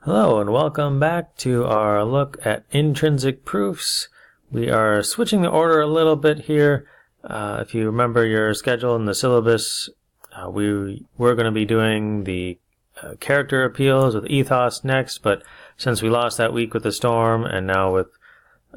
Hello and welcome back to our look at intrinsic proofs. We are switching the order a little bit here. If you remember your schedule in the syllabus, we were going to be doing the character appeals with ethos next, but since we lost that week with the storm and now with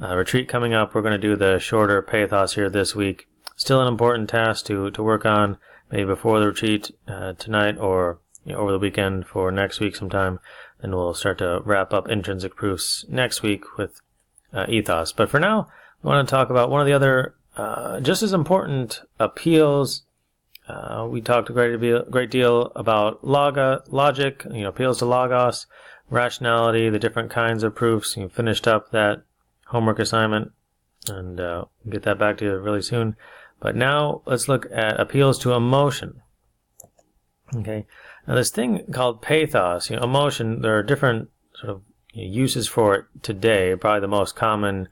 retreat coming up, we're going to do the shorter pathos here this week. Still an important task to work on, maybe before the retreat tonight or over the weekend for next week sometime. And we'll start to wrap up intrinsic proofs next week with ethos. But for now, we want to talk about one of the other just as important appeals. We talked a great deal about logic, appeals to logos, rationality, the different kinds of proofs. You finished up that homework assignment, and we'll get that back to you really soon. But now let's look at appeals to emotion. Okay. Now this thing called pathos, emotion, there are different sort of uses for it today. Probably the most common,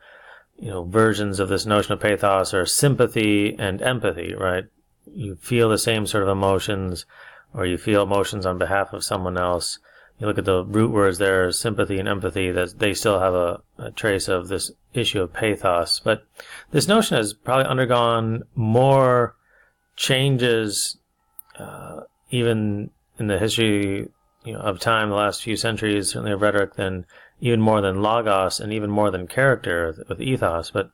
versions of this notion of pathos are sympathy and empathy, right? You feel the same sort of emotions, or you feel emotions on behalf of someone else. You look at the root words there, sympathy and empathy, that they still have a trace of this issue of pathos. But this notion has probably undergone more changes, even in the history of time, the last few centuries, certainly of rhetoric, than even more than logos and even more than character with ethos. But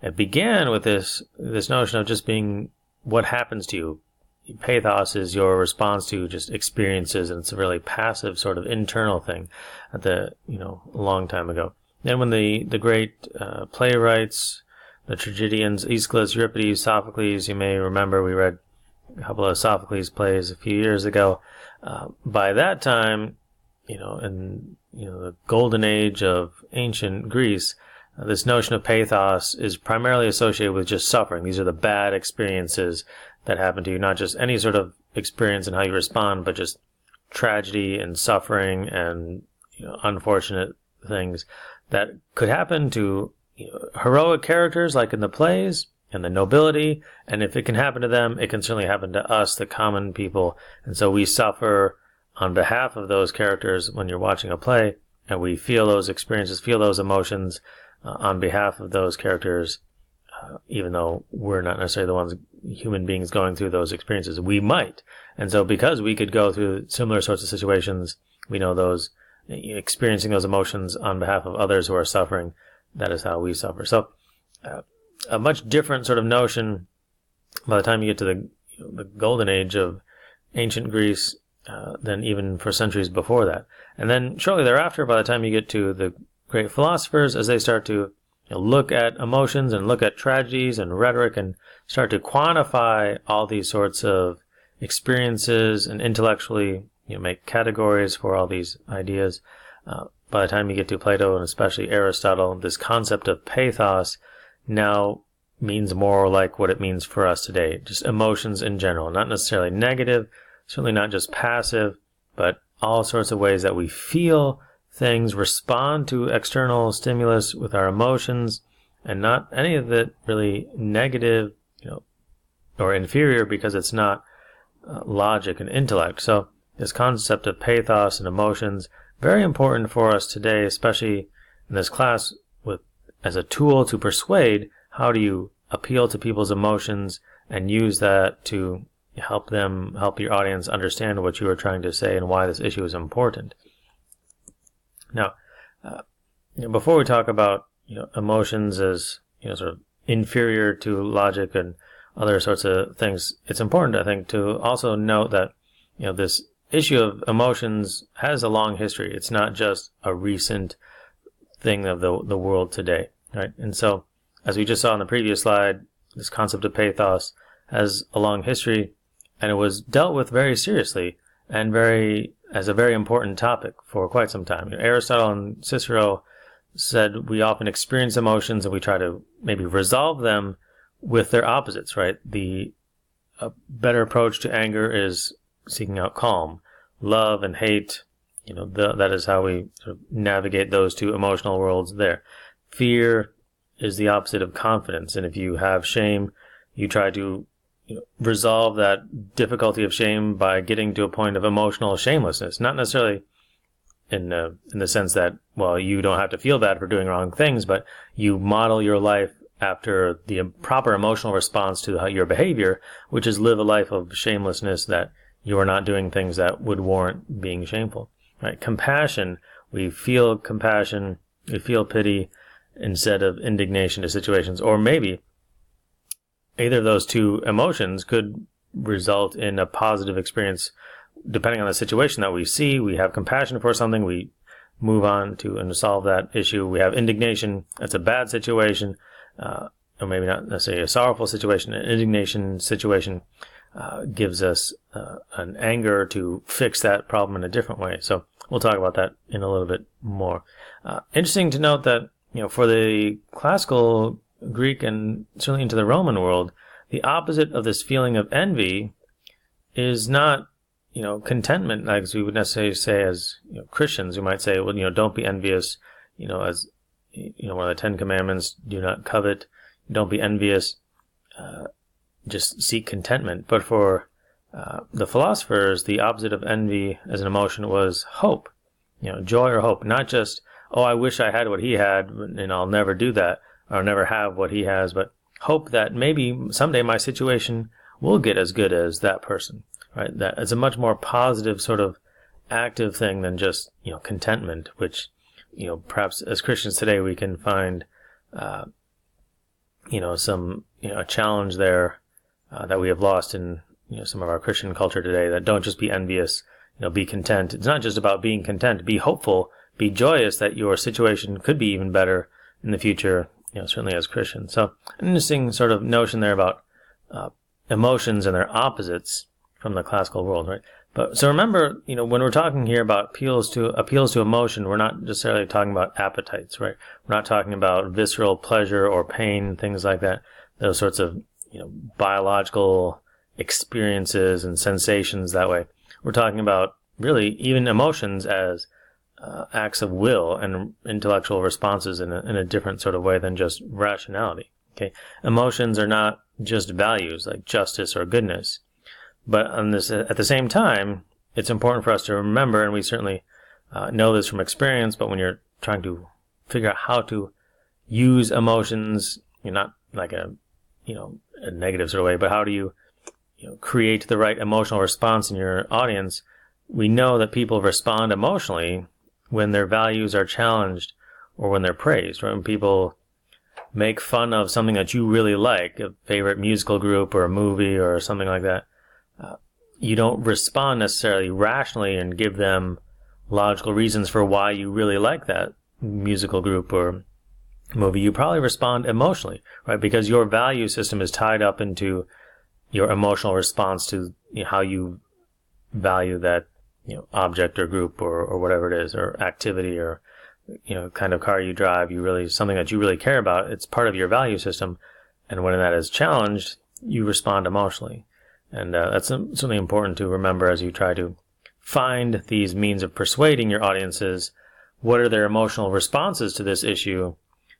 it began with this notion of just being what happens to you. Pathos is your response to just experiences, and it's a really passive sort of internal thing at a long time ago. Then when the great playwrights, the tragedians, Aeschylus, Euripides, Sophocles, you may remember we read a couple of Sophocles plays a few years ago. By that time, in the golden age of ancient Greece, this notion of pathos is primarily associated with just suffering. These are the bad experiences that happen to you, not just any sort of experience and how you respond, but just tragedy and suffering and unfortunate things that could happen to heroic characters like in the plays, and the nobility, and if it can happen to them, it can certainly happen to us, the common people. And so we suffer on behalf of those characters when you're watching a play, and we feel those experiences, feel those emotions on behalf of those characters, even though we're not necessarily the ones, human beings, going through those experiences. We might. And so because we could go through similar sorts of situations, we know those, experiencing those emotions on behalf of others who are suffering, that is how we suffer. So, a much different sort of notion by the time you get to the golden age of ancient Greece than even for centuries before that. And then shortly thereafter, by the time you get to the great philosophers, as they start to look at emotions and look at tragedies and rhetoric and start to quantify all these sorts of experiences and intellectually make categories for all these ideas, by the time you get to Plato and especially Aristotle, this concept of pathos now means more like what it means for us today. Just emotions in general, not necessarily negative, certainly not just passive, but all sorts of ways that we feel things, respond to external stimulus with our emotions, and not any of it really negative, or inferior because it's not logic and intellect. So this concept of pathos and emotions, very important for us today, especially in this class, as a tool to persuade. How do you appeal to people's emotions and use that to help your audience understand what you are trying to say and why this issue is important? Now, before we talk about emotions as sort of inferior to logic and other sorts of things, it's important, I think, to also note that this issue of emotions has a long history. It's not just a recent thing of the world today, right? And so, as we just saw in the previous slide, this concept of pathos has a long history, and it was dealt with very seriously and as a very important topic for quite some time. Aristotle and Cicero said we often experience emotions and we try to maybe resolve them with their opposites, right? A better approach to anger is seeking out calm. Love and hate, that is how we sort of navigate those two emotional worlds there. Fear is the opposite of confidence, and if you have shame, you try to resolve that difficulty of shame by getting to a point of emotional shamelessness, not necessarily in the sense that, well, you don't have to feel bad for doing wrong things, but you model your life after the proper emotional response to your behavior, which is live a life of shamelessness, that you are not doing things that would warrant being shameful. Right? Compassion, we feel compassion, we feel pity instead of indignation to situations, or maybe either of those two emotions could result in a positive experience depending on the situation that we see. We have compassion for something, we move on to and solve that issue. We have indignation, that's a bad situation, or maybe not necessarily a sorrowful situation. An indignation situation gives us an anger to fix that problem in a different way. So we'll talk about that in a little bit more. Interesting to note that, for the classical Greek and certainly into the Roman world, the opposite of this feeling of envy is not, contentment, like as we would necessarily say as Christians, who might say, well, don't be envious, as one of the 10 Commandments, do not covet, don't be envious, just seek contentment. But for the philosophers, the opposite of envy as an emotion was hope, joy or hope, not just, oh, I wish I had what he had and I'll never do that, or never have what he has, but hope that maybe someday my situation will get as good as that person, right? That it's a much more positive sort of active thing than just, contentment, which, perhaps as Christians today we can find, some, a challenge there that we have lost in, some of our Christian culture today, that don't just be envious, be content. It's not just about being content, be hopeful, be joyous that your situation could be even better in the future, certainly as Christians. So an interesting sort of notion there about emotions and their opposites from the classical world, right? But so remember, when we're talking here about appeals to emotion, we're not necessarily talking about appetites, right? We're not talking about visceral pleasure or pain, things like that. Those sorts of, biological experiences and sensations that way. We're talking about really even emotions as acts of will and intellectual responses in a different sort of way than just rationality. Okay, emotions are not just values like justice or goodness, but at the same time, it's important for us to remember, and we certainly know this from experience. But when you're trying to figure out how to use emotions, not like a negative sort of way, but how do you create the right emotional response in your audience? We know that people respond emotionally when their values are challenged or when they're praised, right? When people make fun of something that you really like, a favorite musical group or a movie or something like that, you don't respond necessarily rationally and give them logical reasons for why you really like that musical group or movie. You probably respond emotionally, right? Because your value system is tied up into your emotional response to how you value that object or group or whatever it is, or activity, or kind of car you drive. Something that you really care about, it's part of your value system, and when that is challenged, you respond emotionally. And that's something important to remember as you try to find these means of persuading your audiences. What are their emotional responses to this issue,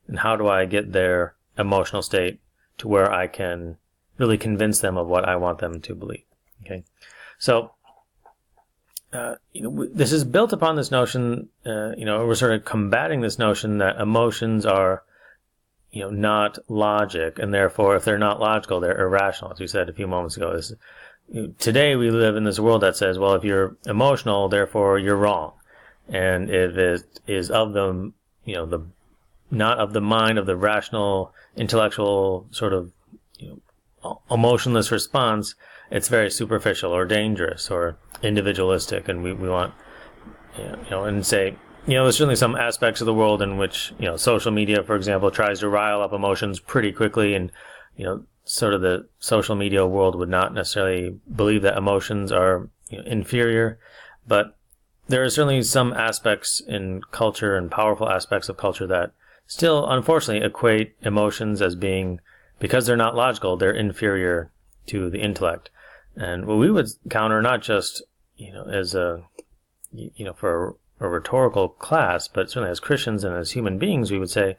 and how do I get their emotional state to where I can really convince them of what I want them to believe? Okay, so this is built upon this notion, we're sort of combating this notion that emotions are, not logic, and therefore if they're not logical, they're irrational, as we said a few moments ago. Today we live in this world that says, well, if you're emotional, therefore you're wrong. And if it is of the, not of the mind of the rational, intellectual sort of, emotionless response, it's very superficial or dangerous or individualistic, and we want, and say, there's certainly some aspects of the world in which, social media, for example, tries to rile up emotions pretty quickly, and, sort of the social media world would not necessarily believe that emotions are inferior, but there are certainly some aspects in culture and powerful aspects of culture that still, unfortunately, equate emotions as being, because they're not logical, they're inferior to the intellect. And what we would counter, not just, as for a rhetorical class, but certainly as Christians and as human beings, we would say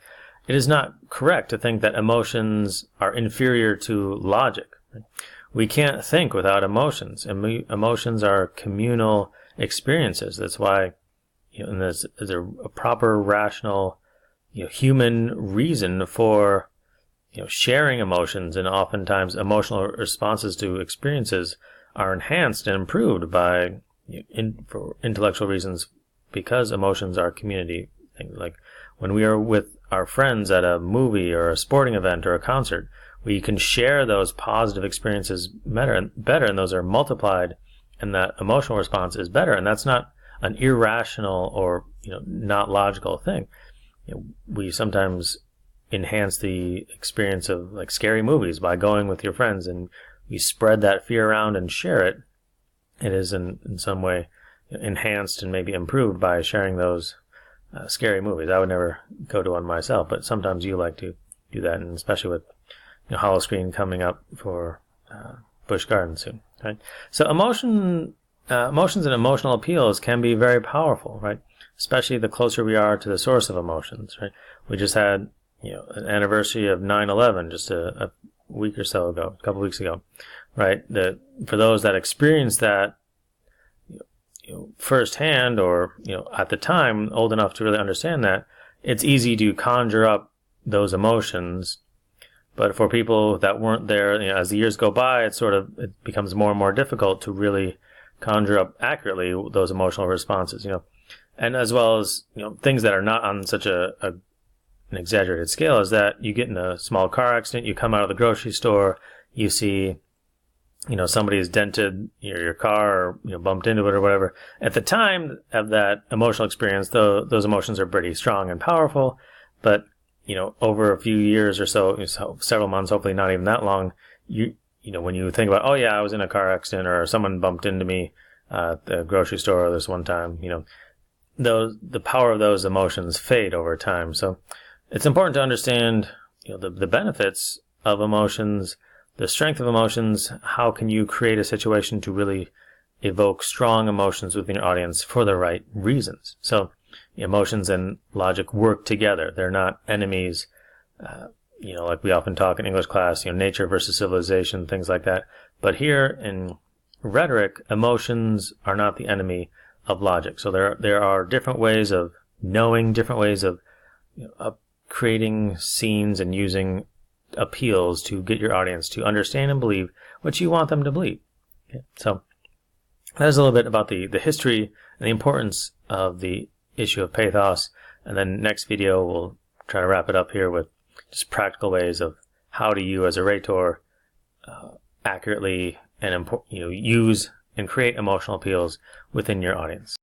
it is not correct to think that emotions are inferior to logic. We can't think without emotions, and emotions are communal experiences. That's why, and there's a proper, rational, human reason for sharing emotions, and oftentimes emotional responses to experiences are enhanced and improved by for intellectual reasons, because emotions are community things. Like when we are with our friends at a movie or a sporting event or a concert, we can share those positive experiences better, and those are multiplied, and that emotional response is better. And that's not an irrational or not logical thing. We sometimes enhance the experience of like scary movies by going with your friends, and you spread that fear around and share it. It is in some way enhanced and maybe improved by sharing those scary movies. I would never go to one myself, but sometimes you like to do that, and especially with Holoscreen coming up for Busch Gardens soon. Right? So emotions and emotional appeals can be very powerful, right? Especially the closer we are to the source of emotions, right? We just had an anniversary of 9/11 just a week or so ago, a couple weeks ago, right? For those that experienced that firsthand, or at the time old enough to really understand that, it's easy to conjure up those emotions. But for people that weren't there, as the years go by, it becomes more and more difficult to really conjure up accurately those emotional responses, and as well as things that are not on such an exaggerated scale, is that you get in a small car accident, you come out of the grocery store, you see somebody's dented your car, or bumped into it or whatever. At the time of that emotional experience, though, those emotions are pretty strong and powerful. But over a few years or so, several months, hopefully not even that long, when you think about, oh yeah, I was in a car accident, or someone bumped into me at the grocery store this one time, the power of those emotions fade over time. So it's important to understand the benefits of emotions, the strength of emotions. How can you create a situation to really evoke strong emotions within your audience for the right reasons? So emotions and logic work together. They're not enemies, like we often talk in English class, nature versus civilization, things like that. But here in rhetoric, emotions are not the enemy of logic. So there are different ways of knowing, different ways of creating scenes and using appeals to get your audience to understand and believe what you want them to believe. Okay? So that is a little bit about the history and the importance of the issue of pathos. And then next video, we'll try to wrap it up here with just practical ways of how do you as a rhetor accurately and use and create emotional appeals within your audience.